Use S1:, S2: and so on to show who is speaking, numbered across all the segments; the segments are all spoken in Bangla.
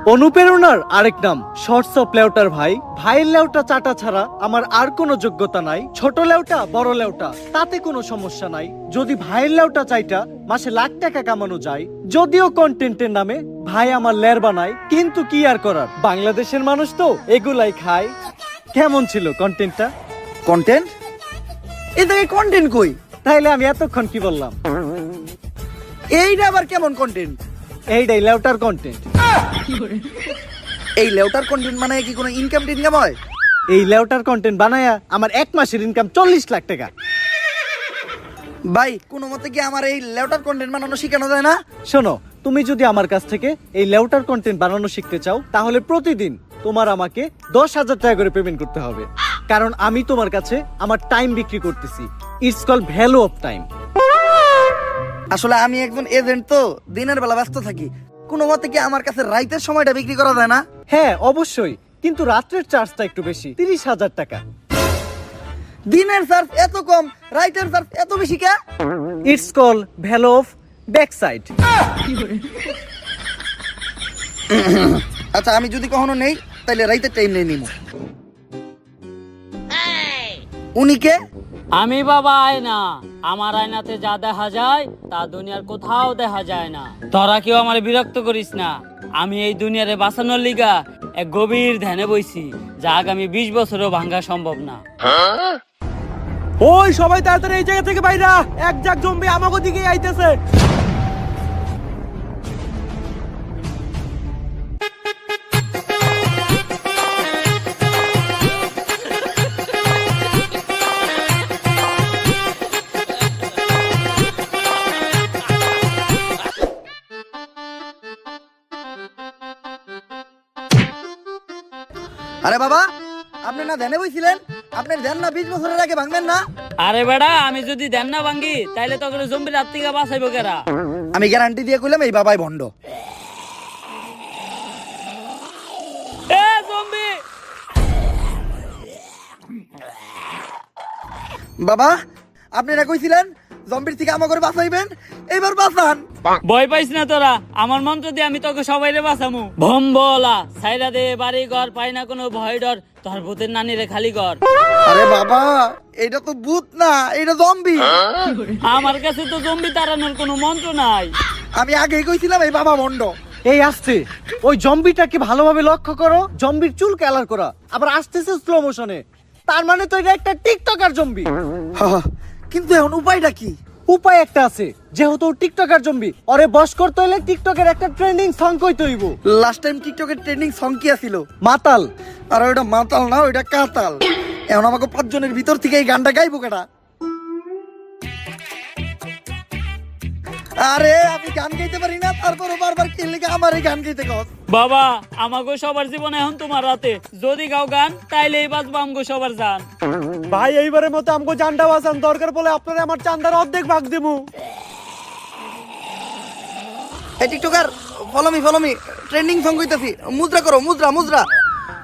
S1: অনুপ্রেরণার আরেক নাম শর্টস অফ লেউটার ভাই। ভাইয়ের লেউটা চাটা ছাড়া আমার আর কোনো যোগ্যতা নাই। ছোট লেউটা বড় লেউটা তাতে কোনো সমস্যা নাই। যদি ভাইয়ের লেউটা চাইটা মাসে লাখ টাকা কামানো যায়, যদিও কন্টেন্টের নামে ভাই আমার লের বানায়, কিন্তু কি আর করার, বাংলাদেশের মানুষ তো এগুলাই খায়। কেমন ছিল কন্টেন্টটা?
S2: কন্টেন্ট? এই থেকে কন্টেন্ট কই?
S1: তাইলে আমি এতক্ষণ কি বললাম?
S2: এইটা আবার কেমন কন্টেন্ট?
S1: এইটাই লেউটার কন্টেন্ট।
S2: এই লেউটার কন্টেন্ট মানে কি কোনো ইনকাম টিনকাম হয়?
S1: এই লেউটার কন্টেন্ট বানায়া আমার এক মাসের ইনকাম 40 লাখ টাকা।
S2: ভাই কোনো মতে কি আমার এই লেউটার কন্টেন্ট বানানো শেখানো যায় না?
S1: শোনো, তুমি যদি আমার কাছ থেকে এই লেউটার কন্টেন্ট বানানো শিখতে চাও, তাহলে প্রতিদিন তোমার আমাকে 10,000 টাকা করে পেমেন্ট করতে হবে। কারণ আমি তোমার কাছে আমার টাইম বিক্রি করতেছি। It's call value of time.
S2: আসলে আমি একজন এজেন্ট, তো দিনের বেলা ব্যস্ত থাকি। কোনো মতে কি আমার কাছে রাইতের সময়টা বিক্রি করা যায় না?
S1: হ্যাঁ অবশ্যই, কিন্তু রাত্রের চার্জটা একটু বেশি, 30,000 টাকা।
S2: দিনের চার্জ এত কম, রাইতের চার্জ এত বেশি কে?
S1: It's call value of back side.
S2: আচ্ছা আমি যদি কখনো নেই তাহলে রাইতের টাইম নেই নিমু। উনি কে?
S3: আমি বাবা আয়না। আমার আয়নাতে যা দেখা যায় তা দুনিয়ার কোথাও দেখা যায় না। তোরা কেউ আমার বিরক্ত করিস না। আমি এই দুনিয়ারে বাঁচানোর লিগা এক গভীর ধ্যানে বইছি, যা আগামী 20 বছরও ভাঙা সম্ভব না।
S1: ওই সবাই তাড়াতাড়ি এই জায়গা থেকে বাইরা, এক জাক জম্বি আমাগো দিকে আইতেছে।
S2: আরে বাবা, আপনি না ধ্যানে বইছিলেন? আপনার ধ্যান না 20 বছরের আগে ভাঙবেন না?
S3: আরে বেড়া, আমি যদি ধ্যান না ভাঙ্গি তাইলে তোকে জম্বির হাত থেকে বাঁচাইবো কেরা?
S2: আমি গ্যারান্টি দিয়ে কইলাম এই বাবাই ভণ্ড।
S3: এ জম্বি!
S2: বাবা আপনি না কইছিলেন জম্বির থেকে আমাকে বাঁচাইবেন, এবার বাঁচান।
S3: ভয় পাইস না তোরা, আমার মন্ত্র দিয়ে আমি তোকে সবাইরে বাঁচামু। ভম্বলা সাইরা দে বাড়ি ঘর, পাই না কোনো ভয় ডর, তোর ভূতের নানি রে খালি ঘর।
S2: আরে বাবা এটা তো ভূত না, এটা জম্বি।
S3: আমার কাছে তো জম্বি তাড়ানোর কোনো মন্ত্র নাই।
S2: আমি আগেই কইছিলাম এই বাবা ভণ্ড।
S1: এই আসছে, ওই জম্বিটাকে ভালোভাবে লক্ষ্য করো। জম্বির চুল কালার করা, আবার আসতেছে স্লো মোশনে। তার মানে তো এটা একটা টিকটকার জম্বি।
S2: কিন্তু এখন উপায়টা কি?
S1: উপায় একটা আছে, যেহেতু টিকটকার জম্বি, ওরে বশ করতে হইলে টিকটকের একটা ট্রেন্ডিং সং কইতে হইব।
S2: লাস্ট টাইম টিকটকের ট্রেন্ডিং সং কি ছিল?
S1: মাতাল।
S2: আর ওইটা মাতাল না, ওইটা কাতাল। এখন আমাকে 5 জনের ভিতর থেকে এই গানটা গাইবো কেটা? আরে আমি গান গাইতে পারি না, তারপরও বারবার কি লিখে আমার এই গান গাইতে কস?
S3: বাবা আমাগো সবার জীবন এখন তোমার হাতে। যদি গাও গান তাইলে এই বাজবো আমগো সবার জান।
S1: ভাই এইবারের মতো আমগো জানটা বাঁচান, দরকার পড়লে আপনারা আমার চান্দার অর্ধেক ভাগ দেবো।
S2: এই TikToker follow me trending song কইতাছি। মুদ্রা করো, মুদ্রা মুদ্রা।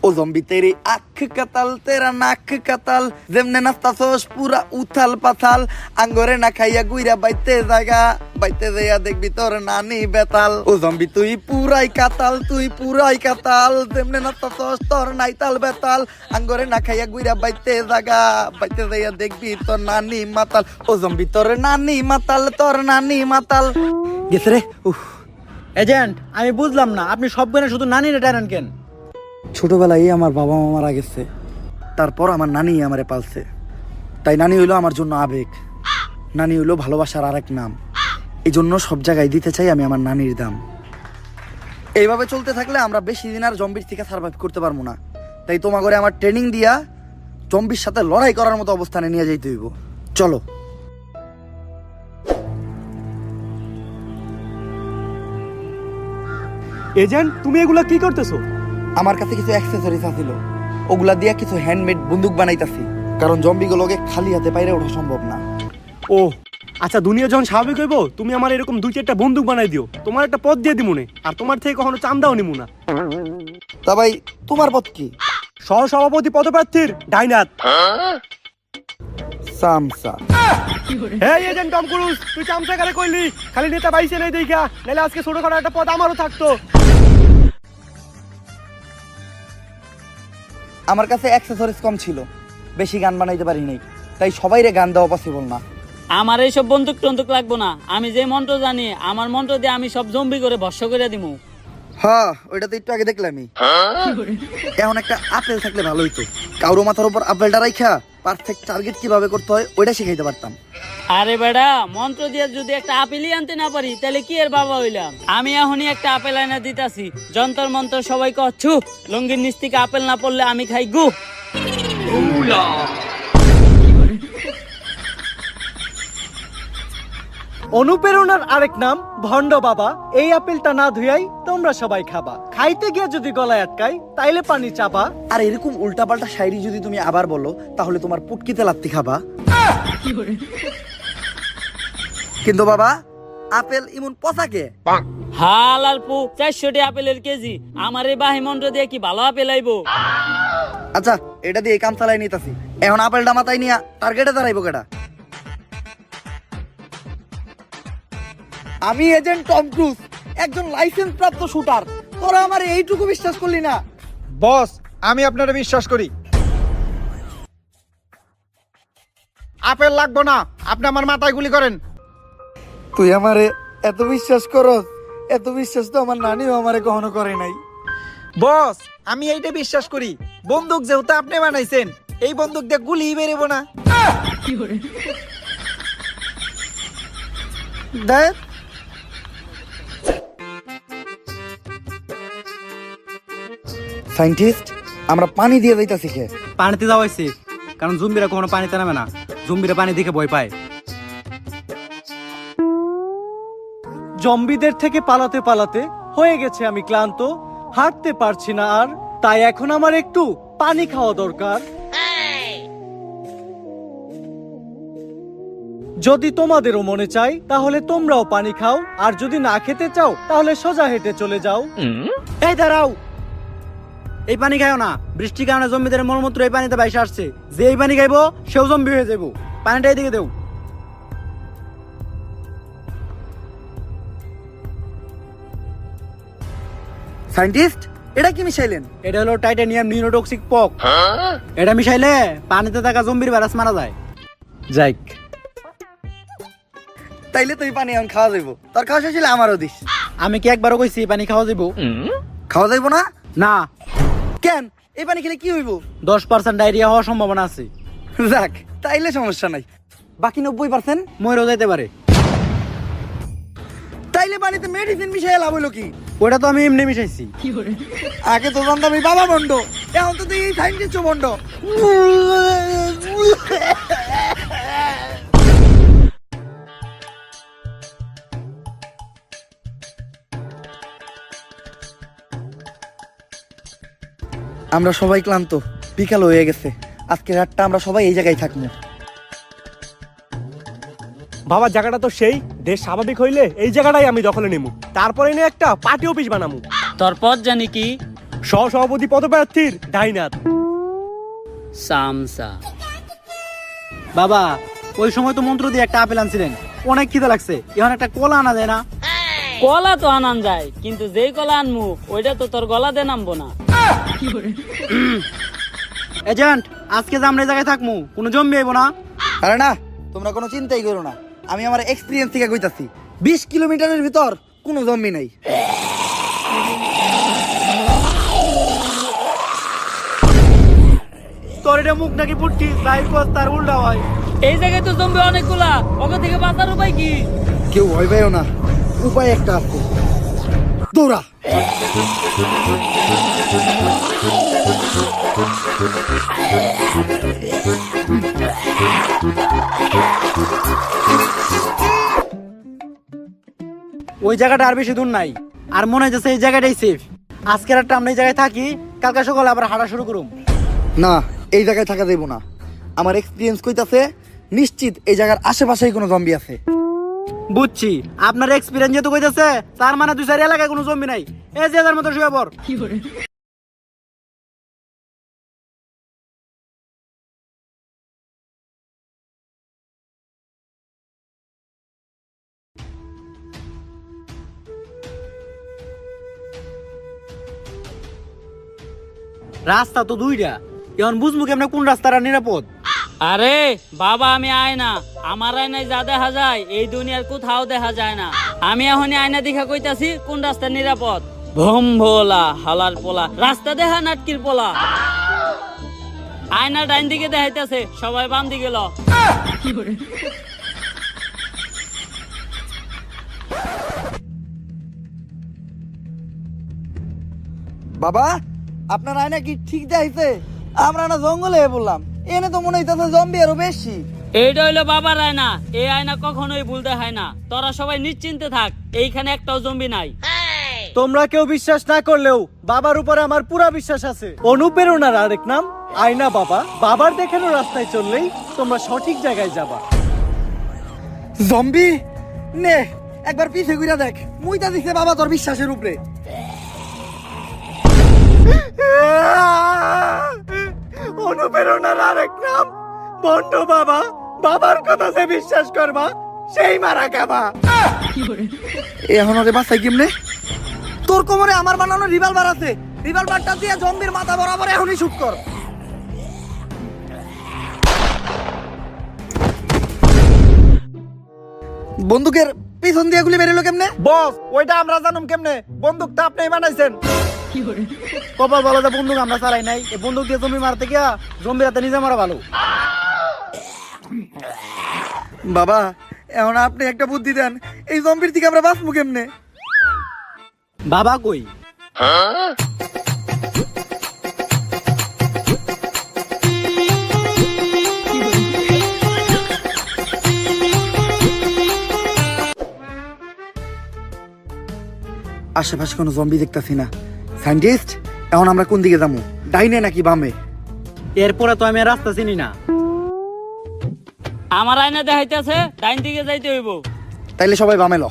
S2: ও জম্বি তেরি আখ কাতাল, তেরা নাক কাতাল, যেমনে নাস্তাছস পুরা উথাল পাথাল, আঙ্গরে না খাইয়া গুইরা বাইতে জায়গা, বাইতে যাইয়া দেখবি তোর নানি বেতাল। ও জম্বি তুই পুরাই কাতাল, তুই পুরাই কাতাল, যেমনে নাস্তাছস তোর নাইতাল বেতাল, আঙ্গরে না খাইয়া গুইরা বাইতে জায়গা, বাইতে যাইয়া দেখবি তোর নানি মাতাল। ও জম্বি তোর নানি মাতাল, তোর নানি মাতাল। গেছে রে।
S1: এজেন্ট, আমি বুঝলাম না, আপনি সব গানে শুধু নানিরে টানেন কেন?
S2: ছোটবেলায় আমার বাবা মা মারা গেছে, তারপর আমার নানি আমারে পালছে। তাই নানি হইলো আমার জন্য আবেগ, নানি হইলো ভালোবাসার আরেক নাম। এই জন্য সব জায়গায় দিতে চাই আমি আমার নানির দাম। এইভাবে চলতে থাকলে আমরা বেশি দিন আর জম্বির থেকে সার্ভাইভ করতে পারবো না। তাই তোমার ঘরে আমার ট্রেনিং দিয়া জম্বির সাথে লড়াই করার মতো অবস্থানে নিয়ে যাইতে হইব। চলো।
S1: এজেন্ট, তুমি এগুলা কি করতেছো?
S2: আমার কাছে কিছু অ্যাক্সেসরিজ আছিল, ওগুলা দিয়া কিছু হ্যান্ডমেড বন্দুক বানাইতাছি, কারণ জম্বিগুলোকে খালি হাতে বাইরে ওঠা সম্ভব না।
S4: ও আচ্ছা, দুনিয়া যখন স্বাভাবিক হইব তুমি আমার এরকম 2-4টা বন্দুক বানাই দিও, তোমার একটা পদ দিয়ে দিমুনে, আর তোমার থেকে কখনো চান্দাও নিমু না।
S2: তা ভাই তোমার পথ কি?
S4: সহসভাপতি পদপ্রার্থীর ডাইনাত
S2: সামসা।
S4: এই এজেন্ট টম ক্রুজ, তুই চামচা কারে কইলি? খালি নেতা বাইসে নেই দেখা, নাহলে আজকে ছোটখাটো একটা পদ আমারও থাকতো।
S2: আমার কাছে অ্যাক্সেসরিজ কম ছিল, বেশি গান বানাইতে পারি নাই, তাই সবাইরে গান দেওয়া পসিবল না।
S3: আমার এইসব বন্দুক টন্দুক লাগবো না, আমি যে মন্ত্র জানি আমার মন্ত্র দিয়ে আমি সব জম্বি করে ভস্য করে দিমু।
S2: হ্যাঁ, ওইটা তো একটু আগে দেখলামই। এখন একটা আপেল থাকলে ভালো হইতো, কারো মাথার উপর আপেলটা রাইখা পারফেক্ট টার্গেট কিভাবে করতে হয় ওইটা শিখাইতে পারতাম।
S3: আরে বেড়া, মন্ত্র দিয়ে যদি একটা আপেলই আনতে না পারি তাহলে কি এর বাবা হইলাম? আমি এখনই একটা আপেল আইনা দিতাছি, যন্তর মন্ত্র সবাই কচ্ছু, লঙ্গির নিচ থেকে আপেল না পড়লে আমি খাই গু।
S1: অনুপ্রেরণার আরেক নাম ভণ্ড বাবা। এই আপেলটা না ধুয়াই তোমরা সবাই খাবা, খাইতে গিয়ে যদি গলায় আটকাই তাইলে পানি চাবা।
S2: আর এরকম উল্টাপাল্টা শায়রি যদি তুমি আবার বলো তাহলে তোমার পুটকিতে লাত্তি খাবা। কিন্তু বাবা, আপেল ইমন পচাকে?
S3: হাল আর পু 400 আপেলের কেজি, আমার এই বাহি মন্ত্র দিয়ে কি ভালো আপেল আইবো?
S2: আচ্ছা, এটা দিয়ে কাম চালাই নিতেছি। এখন আপেলটা মাথায় নিয়া টার্গেটে দাঁড়াইবো কেডা? আমি এজেন্ট টম ক্রুজ, একজন লাইসেন্স প্রাপ্ত শুটার। তোরা আমার এইটুকু বিশ্বাস করলি না?
S5: বস, আমি আপনারা বিশ্বাস করি। আপেল লাগবো না, আপনি আমার মাথায় গুলি করেন।
S2: তুই আমারে এত বিশ্বাস করস? এত বিশ্বাস তো আমার নানিও আমারে কখনো করে নাই।
S5: বস, আমি এইটা বিশ্বাস করি, বন্দুক যেহেতু আপনি বানাইছেন, এই বন্দুক দিয়ে গুলি বেরোবো না।
S2: দেখ, সায়েন্টিস্ট, আমরা পানি দিয়ে যাইতাছি কে?
S6: পানিতে যাওয়া হয়েছে, কারণ জম্বিরা কখনো পানিতে নামে না, জম্বিরা পানি দেখে ভয় পায়।
S1: জম্বিদের থেকে পালাতে পালাতে হয়ে গেছে আমি ক্লান্ত, হাঁটতে পারছি না আর, তাই এখন আমার একটু পানি খাওয়া দরকার। যদি তোমাদেরও মনে চাই তাহলে তোমরাও পানি খাও, আর যদি না খেতে চাও তাহলে সোজা হেঁটে চলে যাও।
S6: এই দাঁড়াও, এই পানি খাইও না, বৃষ্টির কারণে জম্বিদের মলমূত্র এই পানিতে বাইসে আসছে, যে এই পানি খাইবো সেও জম্বি হয়ে যাবো। পানিটা এদিকে দেও।
S2: সায়েন্টিস্ট, এটা কি মিশাইলেন?
S6: এটা হলো টাইটানিয়াম নিউরোটক্সিক পক। এটা মিশাইলে পানিতে থাকা জম্বির ভাইরাস মারা যায়। যাইক,
S2: তাইলে তুই পানি এখন খাওয়া যাইব। তোর খাওয়া শেষ হলে আমারও দিস।
S6: আমি কি একবারও কইছি পানি খাওয়া যাবো?
S2: খাওয়া যাইব না?
S6: না,
S2: কেন? এই পানি খেলে কি হইব?
S6: 10% ডায়রিয়া হওয়ার সম্ভাবনা আছে।
S2: যাক, তাইলে সমস্যা নাই। বাকি 90%
S6: মরেও যাইতে পারে।
S2: তাইলে পানিতে মেডিসিন মিশাই লাভ হইলো কি?
S6: ওটা তো আমি এমনি মিশাইছি।
S2: আগে তো জানতাম এই বাবা বন্ড, এখন তো তুই এই সায়েন্টিস্ট বন্ড। আমরা সবাই ক্লান্ত, বিকাল হয়ে গেছে। আজকে রাতটা আমরা সবাই এই জায়গায় থাকবো।
S4: বাবা, জায়গাটা তো সেই, দেশ স্বাভাবিক হইলে এই জায়গাটাই আমি দখলে নেবো, তারপরে নিয়ে একটা পার্টি অফিস বানাবো।
S3: তোর পথ জানি কি?
S4: সহসভাপতি পদপ্রার্থীর ডাইনাত
S3: সামসা।
S6: বাবা, ওই সময় তো মন্ত্র দিয়ে একটা আপেল আনছিলেন, অনেক খিদে লাগছে, এখন একটা কলা আনা যায় না?
S3: কলা তো আনান যায়, কিন্তু যেই কলা আনমু ওইটা তো তোর গলা দিয়ে নামবো না।
S6: এজেন্ট, আজকে যে আমরা এই জায়গায় থাকবো, কোনো জম্বি আইবো না?
S2: আরে না, তোমরা কোনো চিন্তাই করো না, আমি আমার এক্সপিরিয়েন্স থেকে কইতাছি। 20 কিলোমিটারের ভিতর কোনো জম্বি নাই।
S6: তোর এটা মুখ নাকি পুটকি, যাই কর তার উল্টা হয়।
S3: এই জায়গায় তো জম্বি অনেকগুলা, ওকে থেকে বাঁচার উপায় কি?
S2: কেউ ভয় পাইও না, উপায় একটা আছে, দৌড়া।
S6: ওই জায়গাটা আর বেশি দূর নাই, আর মনে হচ্ছে এই জায়গাটাই সেফ। আজকের একটা আমরা এই জায়গায় থাকি, কালকে সকালে আবার হাঁটা শুরু করুম।
S2: না, এই জায়গায় থাকা যাইব না। আমার এক্সপিরিয়েন্স কইতাছে নিশ্চিত এই জায়গার আশেপাশেই কোনো জম্বি আছে।
S6: বুঝছি, আপনার এক্সপিরিয়েন্স যেহেতু কইতাছে, তার মানে 2-4 এলাকায় কোনো জম্বি নাই। এই যে যার মতো শুয়ে পড়। রাস্তা তো 2টা, এখন বুঝবো কেমন কোন রাস্তাটা নিরাপদ।
S3: আরে বাবা, আমি আয়না, আমার আয়নায় যা দেখা যায় এই দুনিয়ার কোথাও দেখা যায় না। আমি এখনই আয়না দেখা কইতাছি কোন রাস্তা নিরাপদ। ভোম ভোলা হালার পোলা, রাস্তা দেখা নাটকির পোলা। আয়না ডাইন দিকে দেখাইতেছে, সবাই বাম দিকে ল।
S2: বাবা, আপনার আয়না কি ঠিক দেখাইছে? আমরা না জঙ্গলে বললাম, এনে তো মনে হইতাছে জম্বি আরো বেশি।
S3: এইটা হইলো বাবার আয়না, এই আয়না কখনোই ভুল দেখায় না। তোরা সবাই নিশ্চিন্তে থাক, এইখানে একটাও জম্বি নাই।
S1: তোমরা কেউ বিশ্বাস না করলেও বাবার উপরে আমার পুরা বিশ্বাস আছে। অনুপ্রেরণার আরেক নাম আয়না বাবা। বাবার দেখানো রাস্তায় চললেই তোমরা সঠিক জায়গায় যাবা।
S2: জম্বি নে একবার পিছে ঘুরে দেখ, মুইতা দিছে বাবা তোর বিশ্বাসের উপরে।
S1: অনুপ্রেরণার আরেক নাম বন্ধু বাবা। বাবার কথা যে বিশ্বাস করবা সেই মারা খাবা।
S2: এখন ওরে বাসাই কেমনে? তোর কোমরে আমার বানানো রিভলভার আছে, রিভলভারটা দিয়ে জম্বির মাথা বরাবর এখনই শুট কর। বন্দুকের পিছন দিয়ে গুলি বেরোলো কেমনে?
S5: বস, ওইটা আমরা জানুম কেমনে? বন্দুকটা আপনিই বানাইছেন।
S6: কপাল ভালো যে বন্দুক আমরা চালাই নাই। এই বন্দুক দিয়ে জমি মারতে গিয়া জম্বির হাতে নিজে মারা ভালো।
S2: বাবা, এখন আপনি একটা বুদ্ধি দেন, এই জম্বির থেকে আমরা বাঁচবো কেমনে?
S6: বাবা কই?
S2: আশেপাশে কোনো জম্বি দেখতাছি না। সায়েন্টিস্ট, এখন আমরা কোন দিকে যাবো? ডাইনে নাকি বামে?
S6: এরপরে তো আমি আর রাস্তা চিনি না।
S3: আমার আয়না দেখাইতেছে ডাইন দিকে যাইতে হইব।
S2: তাইলে সবাই বামে ল।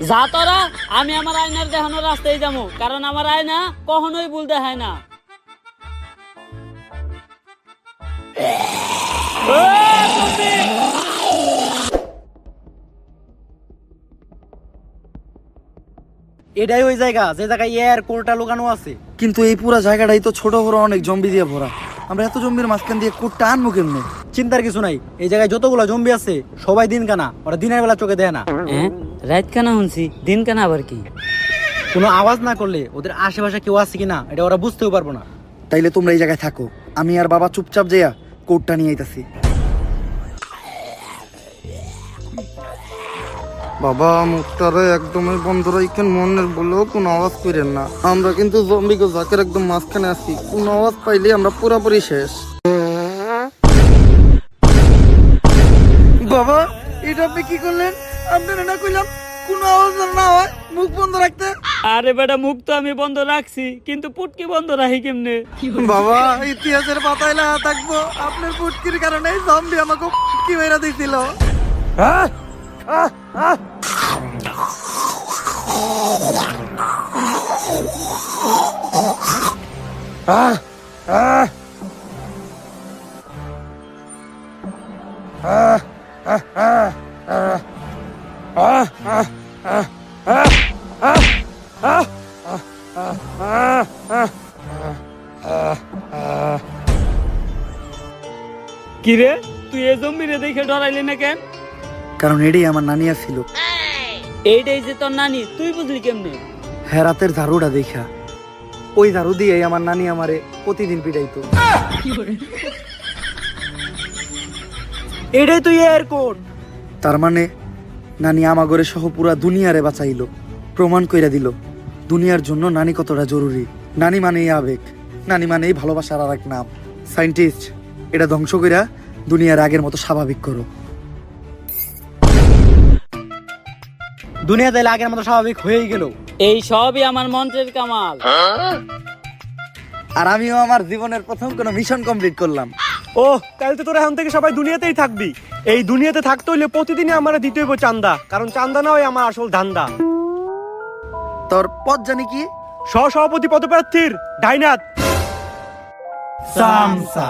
S3: যা তোরা, আমি আমার আয়নার দেখানো রাস্তায় যাবো, কারণ আমার আয়না কখনোই ভুল দেখায় না।
S6: এটাই ওই জায়গা যে জায়গায় এয়ার কোরটা লুকানো আছে।
S2: কিন্তু এই পুরা জায়গাটাই তো ছোট বড় অনেক জম্বি দিয়ে ভরা। আমরা এত জম্বির মাঝখান দিয়ে কোটটা আনবো কেমনে?
S6: চিন্তার কিছু নাই, এই জায়গায় যতগুলো জম্বি আছে সবাই দিন কানা, ওরা দিনের বেলা চোখে দেয় না।
S3: রাত কানা শুনছি, দিন কানা আবার কি?
S6: কোনো আওয়াজ না করলে ওদের আশেপাশে কেউ আছে কিনা এটা ওরা বুঝতেও পারবো না।
S2: তাইলে তোমরা এই জায়গায় থাকো, আমি আর বাবা চুপচাপ যেয়া কোটটা নিয়ে আইতাছি। বাবা, মুখটারে একদমই বন্ধ রাখেন, মনের বলেও কোনো আওয়াজ করেন না। আমরা কিন্তু জম্বিকে জাকের একদম মাঝখানে আছি, কোনো আওয়াজ পাইলে আমরা পুরোপুরি শেষ। বাবা, এটা আপনি কি করলেন? আপনারা না কইলাম কোনো আওয়াজ না হয় মুখ বন্ধ রাখতে?
S3: আরে বেটা, মুখ তো আমি বন্ধ রাখছি, কিন্তু পুটকি বন্ধ রাখি কেমনে?
S2: বাবা, ইতিহাসের পাতায় লেখা থাকবো আপনার পুটকির কারণে জম্বি আমাকে পুটকি মেরা দিছিল।
S3: কিরে, তুই এই জম্বিরে দেখে ডরাইলি না কেন?
S2: কারণ এটাই আমার নানি ছিল।
S3: এইটাই যে তোর নানি, তুই বুঝলি কেমনে?
S2: হেরাতের ঝাড়ুটা দেখা, ওই ঝাড়ু দিয়ে আমার নানি আমারে প্রতিদিন পিটাইতো।
S6: এটাই তো এয়ার কোড।
S2: তার মানে নানি আমাগরে সহ পুরা দুনিয়ারে বাঁচাইলো, প্রমাণ কইরা দিল দুনিয়ার জন্য নানি কতটা জরুরি। নানি মানেই আবেগ, নানি মানেই ভালোবাসার আর এক নাম। সায়েন্টিস্ট, এটা ধ্বংস কইরা দুনিয়ার আগের মতো স্বাভাবিক করো।
S6: দুনিয়া তাইলে আগের মতো স্বাভাবিক হয়েই গেল।
S3: এই সবই আমার মন্ত্রের কামাল।
S2: আর আমিও আমার জীবনের প্রথম কোনো মিশন কমপ্লিট করলাম।
S4: ও, তাহলে তো তোরা এখন থেকে সবাই দুনিয়াতেই থাকবি। এই দুনিয়াতে থাকতে হইলে প্রতিদিনই আমার দিতে হইব চান্দা, কারণ চান্দা না হয় আমার আসল ধান্দা।
S2: তোর পদ জানি কি?
S4: সহসভাপতি পদপ্রার্থীর ডাইনাত
S1: সামসা।